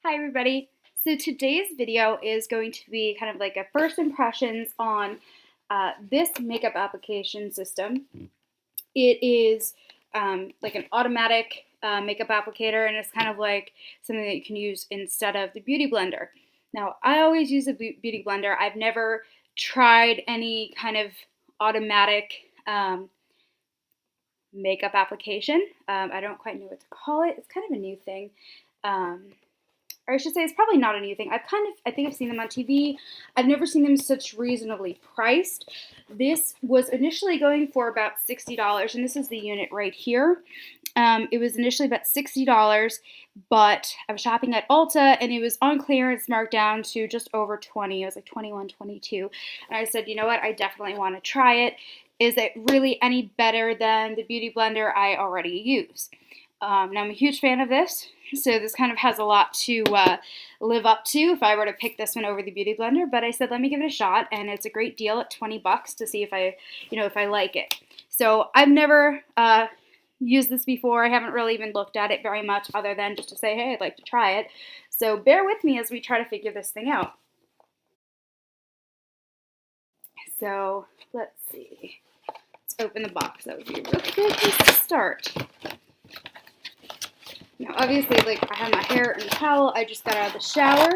Hi everybody. So today's video is going to be kind of like a first impressions on this makeup application system. It is like an automatic makeup applicator, and it's kind of like something that you can use instead of the beauty blender. Now, I always use a beauty blender. I've never tried any kind of automatic makeup application. I don't quite know what to call it. It's kind of a new thing. Or I should say it's probably not a new thing. I think I've seen them on TV. I've never seen them such reasonably priced. This was initially going for about $60, and this is the unit right here. It was initially about $60, but I was shopping at Ulta, and it was on clearance, marked down to just over 20. It was like 21, 22. And I said, you know what? I definitely want to try it. Is it really any better than the beauty blender I already use? Now, I'm a huge fan of this, so this kind of has a lot to live up to if I were to pick this one over the beauty blender, but I said let me give it a shot, and it's a great deal at $20 to see if I like it. So I've never used this before. I haven't really even looked at it very much other than just to say, hey, I'd like to try it. So bear with me as we try to figure this thing out. So let's see. Let's open the box. That would be a really good place to start. Now, obviously, I have my hair in a towel. I just got out of the shower,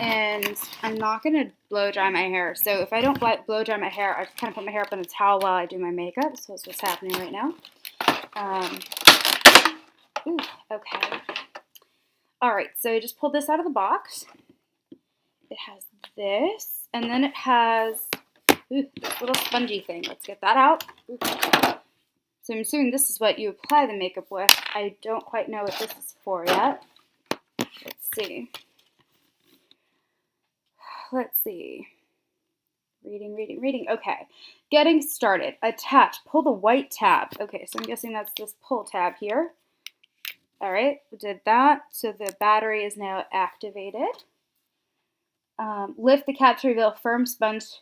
and I'm not going to blow dry my hair. So if I don't blow dry my hair, I just kind of put my hair up in a towel while I do my makeup. So that's what's happening right now. Okay. All right, so I just pulled this out of the box. It has this, and then it has this little spongy thing. Let's get that out. So I'm assuming this is what you apply the makeup with. I don't quite know what this is for yet. Let's see. Reading. Okay. Getting started. Attach. Pull the white tab. Okay, so I'm guessing that's this pull tab here. All right, we did that. So the battery is now activated. Lift the cap to reveal firm sponge.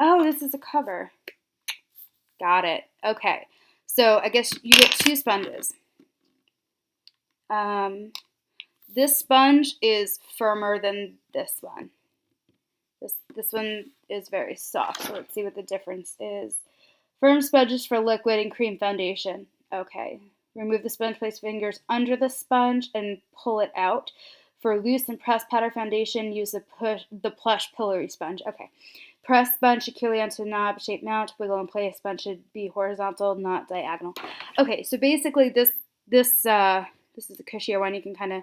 Oh, this is a cover. Got it. Okay. So I guess you get two sponges. This sponge is firmer than this one. This one is very soft. So let's see what the difference is. Firm sponges for liquid and cream foundation. Okay. Remove the sponge, place fingers under the sponge and pull it out. For loose and pressed powder foundation, use the plush pillory sponge. Okay. Press sponge securely onto a knob-shaped mount. Wiggle in place. Sponge should be horizontal, not diagonal. Okay, so basically this is a cushier one. You can kind of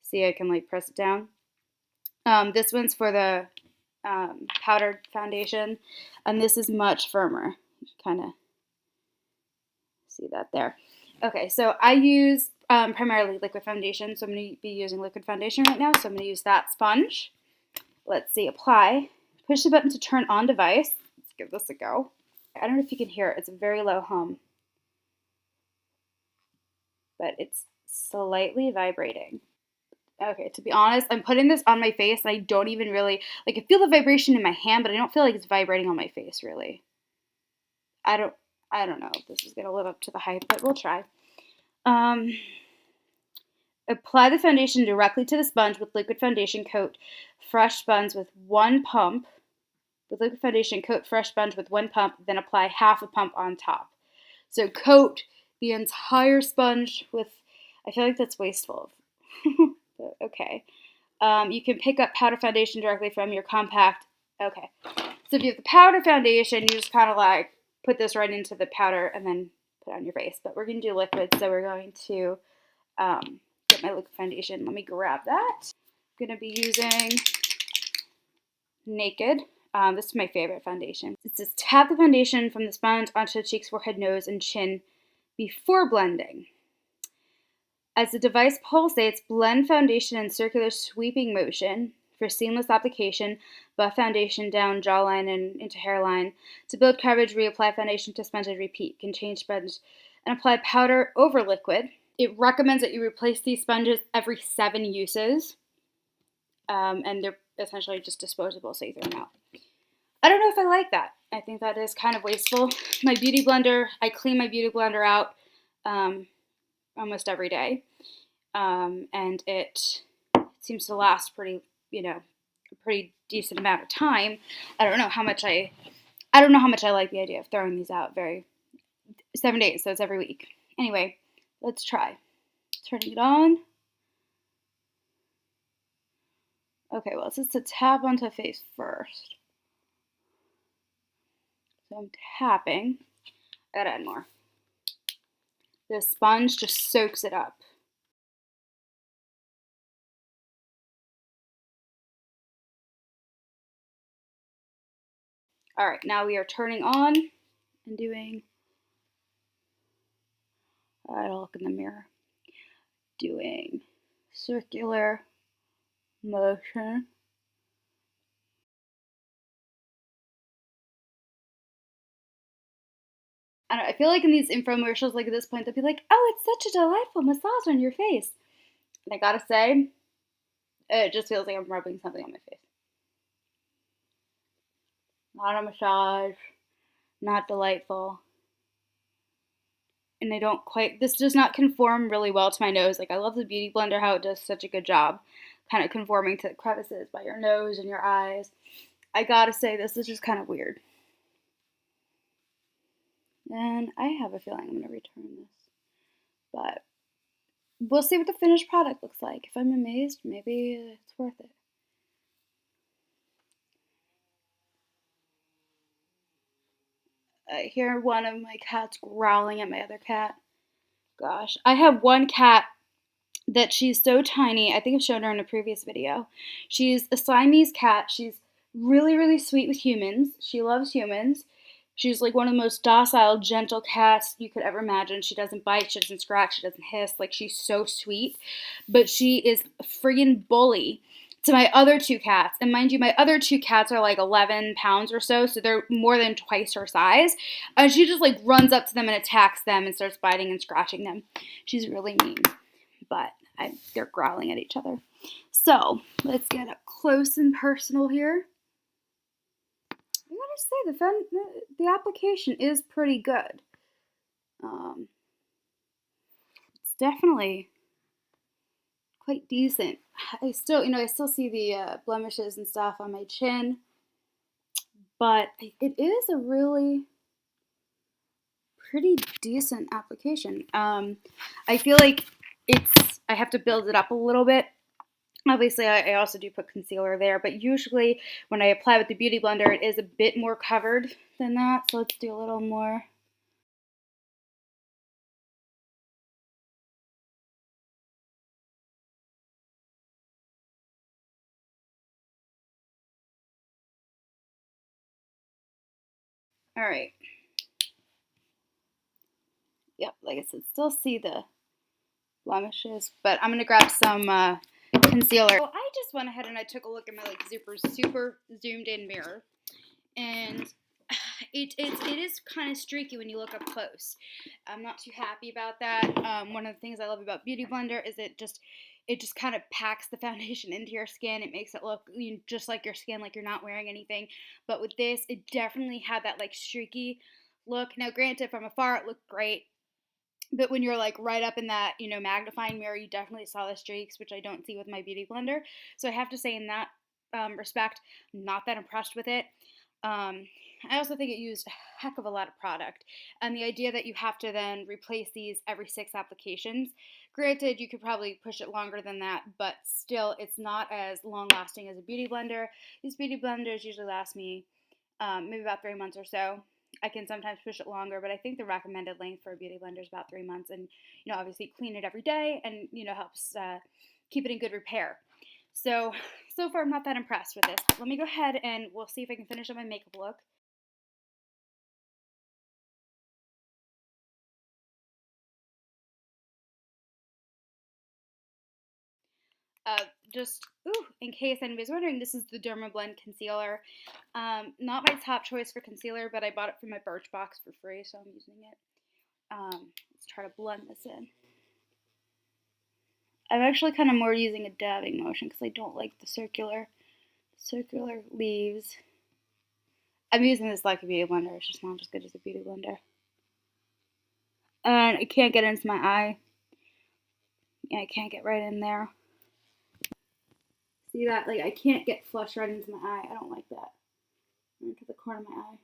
see I can press it down. This one's for the powdered foundation, and this is much firmer. You can kind of see that there. Okay, so I use primarily liquid foundation, so I'm going to be using liquid foundation right now. So I'm going to use that sponge. Let's see, apply. Push the button to turn on device. Let's give this a go. I don't know if you can hear it. It's a very low hum, but it's slightly vibrating. Okay, to be honest, I'm putting this on my face, and I don't even really, I feel the vibration in my hand, but I don't feel like it's vibrating on my face, really. I don't know if this is going to live up to the hype, but we'll try. Apply the foundation directly to the sponge with liquid foundation. Coat fresh sponge with one pump. With liquid foundation, coat fresh sponge with one pump, then apply half a pump on top. So coat the entire sponge with, I feel like that's wasteful. But okay. You can pick up powder foundation directly from your compact. Okay. So if you have the powder foundation, you just kind of put this right into the powder and then put it on your face. But we're going to do liquid, so we're going to get my liquid foundation. Let me grab that. I'm going to be using Naked. This is my favorite foundation. It says tap the foundation from the sponge onto the cheeks, forehead, nose, and chin before blending. As the device pulsates, blend foundation in circular sweeping motion for seamless application. Buff foundation down jawline and into hairline. To build coverage, reapply foundation to sponge and repeat. Can change sponge and apply powder over liquid. It recommends that you replace these sponges every 7 uses. And they're essentially just disposable, so you throw them out. I don't know if I like that. I think that is kind of wasteful. My beauty blender, I clean my beauty blender out almost every day. and it seems to last pretty, a pretty decent amount of time. I don't know how much I like the idea of throwing these out 7 days, so it's every week. Anyway, let's try turning it on. Okay, well, it says to tap onto face first. So I'm tapping. I gotta add more. The sponge just soaks it up. All right, now we are turning on and doing, I'll look in the mirror, doing circular motion. I feel like in these infomercials, like at this point, they'll be like, oh, it's such a delightful massage on your face. And I gotta say, it just feels like I'm rubbing something on my face. Not a massage, not delightful. And this does not conform really well to my nose. Like, I love the Beauty Blender, how it does such a good job kind of conforming to the crevices by your nose and your eyes. I gotta say, this is just kind of weird. And I have a feeling I'm gonna return this. But we'll see what the finished product looks like. If I'm amazed, maybe it's worth it. I hear one of my cats growling at my other cat. Gosh, I have one cat that she's so tiny. I think I've shown her in a previous video. She's a Siamese cat. She's really, really sweet with humans. She loves humans. She's like one of the most docile, gentle cats you could ever imagine. She doesn't bite, she doesn't scratch, she doesn't hiss. Like, she's so sweet. But she is a friggin' bully to my other two cats. And mind you, my other two cats are like 11 pounds or so they're more than twice her size. And she just like runs up to them and attacks them and starts biting and scratching them. She's really mean. But they're growling at each other. So let's get up close and personal here. I gotta say, the application is pretty good. It's definitely quite decent. I still see the blemishes and stuff on my chin, but it is a really pretty decent application. I feel like I have to build it up a little bit. Obviously, I also do put concealer there, but usually when I apply with the Beauty Blender, it is a bit more covered than that. So let's do a little more. All right. Yep, like I said, still see the blemishes, but I'm gonna grab some concealer. So I just went ahead and I took a look at my like super zoomed in mirror, and it is kind of streaky when you look up close. I'm not too happy about that. One of the things I love about Beauty Blender is it just kind of packs the foundation into your skin. It makes it look just like your skin, like you're not wearing anything. But with this, it definitely had that like streaky look. Now, granted, from afar it looked great. But when you're like right up in that, magnifying mirror, you definitely saw the streaks, which I don't see with my Beauty Blender. So I have to say in that respect, not that impressed with it. I also think it used a heck of a lot of product. And the idea that you have to then replace these every 6 applications, granted, you could probably push it longer than that, but still, it's not as long lasting as a Beauty Blender. These Beauty Blenders usually last me maybe about 3 months or so. I can sometimes push it longer, but I think the recommended length for a Beauty Blender is about 3 months. And, obviously clean it every day and, helps keep it in good repair. So far I'm not that impressed with this. Let me go ahead and we'll see if I can finish up my makeup look. Just in case anybody's wondering, this is the Dermablend concealer. Not my top choice for concealer, but I bought it from my Birchbox for free, so I'm using it. Let's try to blend this in. I'm actually kind of more using a dabbing motion because I don't like the circular leaves. I'm using this like a Beauty Blender. It's just not as good as a Beauty Blender. And I can't get into my eye. Yeah, I can't get right in there. See that? Like, I can't get flush right into my eye. I don't like that. Into the corner of my eye.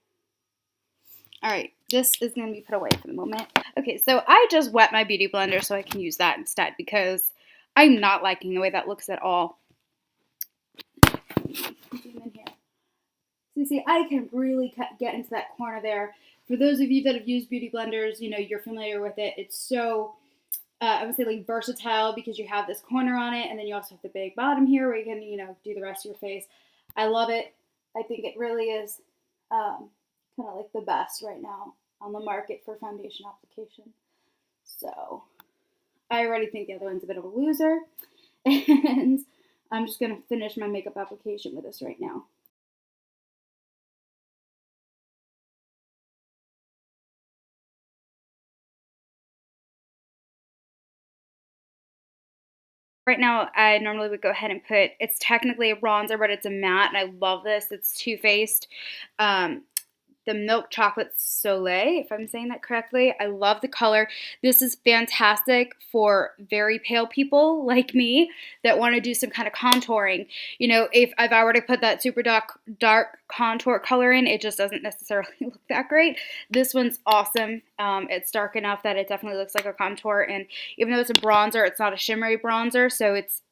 All right, this is going to be put away for the moment. Okay, so I just wet my beauty blender so I can use that instead because I'm not liking the way that looks at all. Zoom in here. So you see, I can really get into that corner there. For those of you that have used beauty blenders, you know, you're familiar with it. It's so, I would say, like, versatile because you have this corner on it, and then you also have the big bottom here where you can, you know, do the rest of your face. I love it. I think it really is kind of like the best right now on the market for foundation application. So I already think the other one's a bit of a loser, and I'm just going to finish my makeup application with this right now. Right now, I normally would go ahead and put, it's technically a bronzer, but it's a matte, and I love this. It's Too Faced. The Milk Chocolate Soleil, if I'm saying that correctly. I love the color. This is fantastic for very pale people like me that want to do some kind of contouring. You know, if I were to put that super dark contour color in, it just doesn't necessarily look that great. This one's awesome. It's dark enough that it definitely looks like a contour, and even though it's a bronzer, it's not a shimmery bronzer, so it's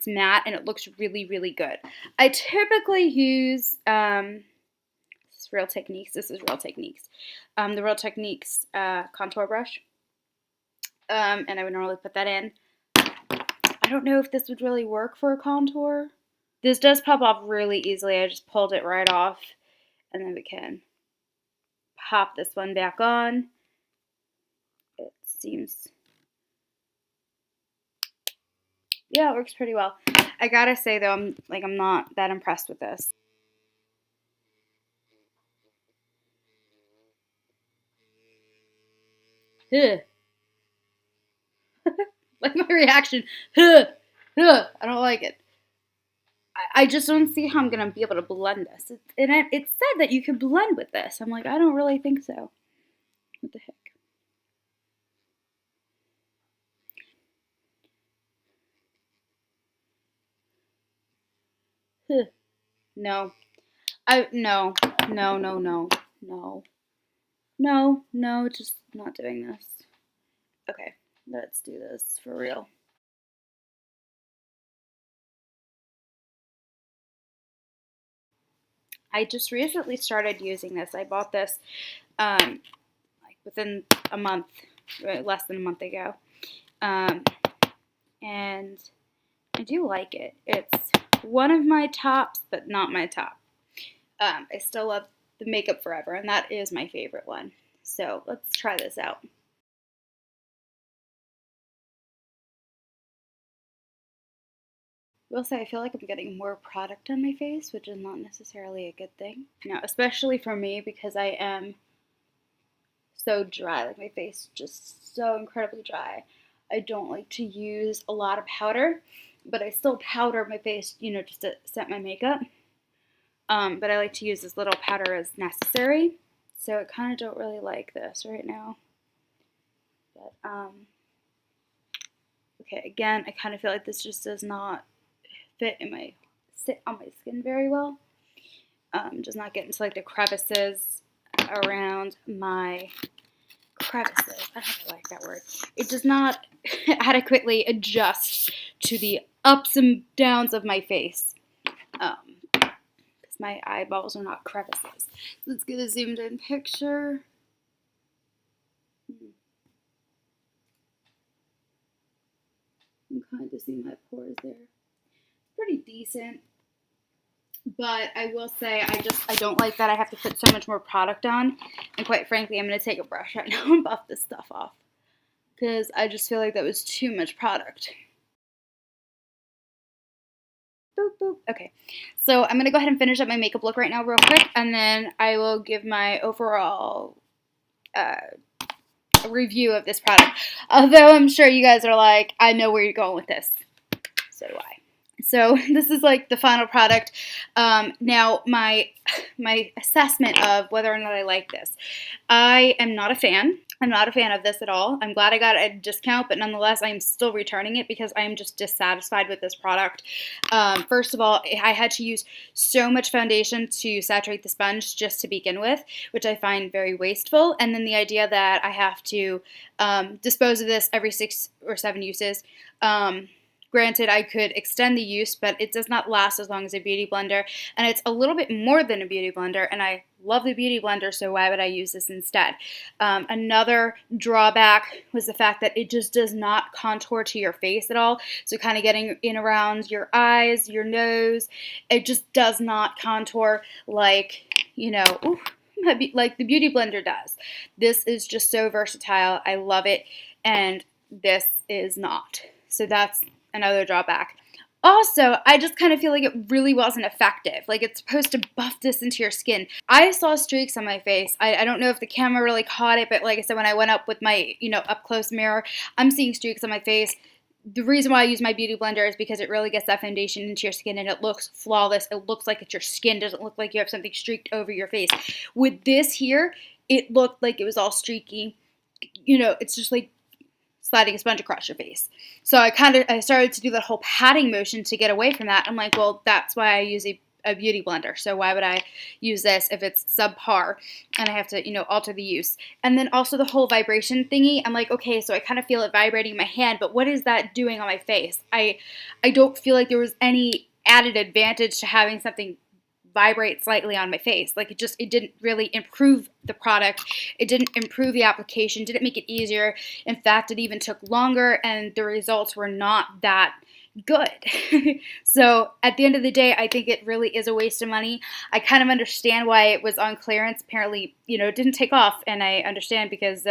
matte and it looks really, really good. I typically use Real Techniques. This is Real Techniques. The Real Techniques contour brush. And I would normally put that in. I don't know if this would really work for a contour. This does pop off really easily. I just pulled it right off. And then we can pop this one back on. It seems... yeah, it works pretty well. I gotta say though, I'm not that impressed with this. Like my reaction. I don't like it. I just don't see how I'm going to be able to blend this. It said that you could blend with this. I'm like, I don't really think so. What the heck? No. No, just not doing this. Okay, let's do this for real. I just recently started using this. I bought this like within a month, less than a month ago. And I do like it. It's one of my tops, but not my top. I still love the Makeup Forever, and that is my favorite one. So let's try this out. I will say I feel like I'm getting more product on my face, which is not necessarily a good thing. Now, especially for me, because I am so dry, like my face is just so incredibly dry. I don't like to use a lot of powder, but I still powder my face, you know, just to set my makeup. But I like to use as little powder as necessary. So I kind of don't really like this right now. But, okay, again, I kind of feel like this just does not sit on my skin very well. Does not get into like the crevices around my crevices. I don't like that word. It does not adequately adjust to the ups and downs of my face. Because my eyeballs are not crevices. Let's get a zoomed in picture. You can kind of see my pores there. Pretty decent. But I will say I don't like that I have to put so much more product on. And quite frankly, I'm going to take a brush right now and buff this stuff off. Because I just feel like that was too much product. Boop, boop. Okay, so I'm going to go ahead and finish up my makeup look right now real quick. And then I will give my overall review of this product. Although I'm sure you guys are like, I know where you're going with this. So do I. So this is like the final product. Now my assessment of whether or not I like this. I am not a fan. I'm not a fan of this at all. I'm glad I got a discount, but nonetheless, I'm still returning it because I'm just dissatisfied with this product. First of all, I had to use so much foundation to saturate the sponge just to begin with, which I find very wasteful. And then the idea that I have to dispose of this every 6 or 7 uses. Granted, I could extend the use, but it does not last as long as a beauty blender, and it's a little bit more than a beauty blender, and I love the beauty blender, so why would I use this instead? Another drawback was the fact that it just does not contour to your face at all, so kind of getting in around your eyes, your nose, it just does not contour like, like the beauty blender does. This is just so versatile. I love it, and this is not. So that's another drawback. Also, I just kind of feel like it really wasn't effective. Like, it's supposed to buff this into your skin. I saw streaks on my face. I don't know if the camera really caught it, but like I said, when I went up with my, up close mirror, I'm seeing streaks on my face. The reason why I use my beauty blender is because it really gets that foundation into your skin and it looks flawless. It looks like it's your skin. It doesn't look like you have something streaked over your face. With this here, it looked like it was all streaky. It's just like sliding a sponge across your face. So I started to do that whole patting motion to get away from that. I'm like, well, that's why I use a beauty blender. So why would I use this if it's subpar and I have to, alter the use? And then also the whole vibration thingy. I'm like, okay, so I kind of feel it vibrating in my hand, but what is that doing on my face? I don't feel like there was any added advantage to having something vibrate slightly on my face. Like, it didn't really improve the product. It didn't improve the application, didn't make it easier. In fact, it even took longer and the results were not that good. So at the end of the day, I think it really is a waste of money. I kind of understand why it was on clearance. Apparently, it didn't take off, and I understand because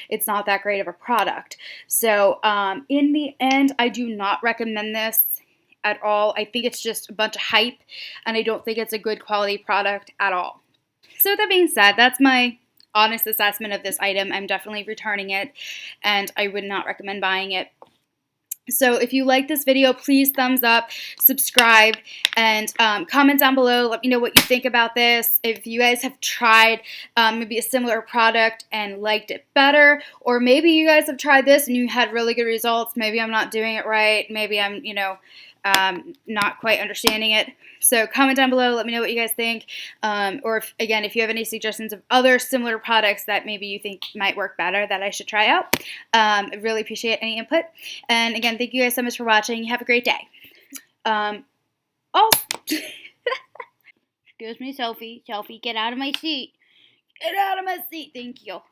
it's not that great of a product. So in the end, I do not recommend this at all. I think it's just a bunch of hype, and I don't think it's a good quality product at all. So with that being said, that's my honest assessment of this item. I'm definitely returning it, and I would not recommend buying it. So if you like this video, please thumbs up, subscribe, and comment down below. Let me know what you think about this. If you guys have tried maybe a similar product and liked it better, or maybe you guys have tried this and you had really good results. Maybe I'm not doing it right. Maybe I'm, not quite understanding it. So comment down below. Let me know what you guys think. Or if you have any suggestions of other similar products that maybe you think might work better that I should try out. I really appreciate any input. And again, thank you guys so much for watching. Have a great day. Excuse me, Sophie. Sophie, get out of my seat. Get out of my seat. Thank you.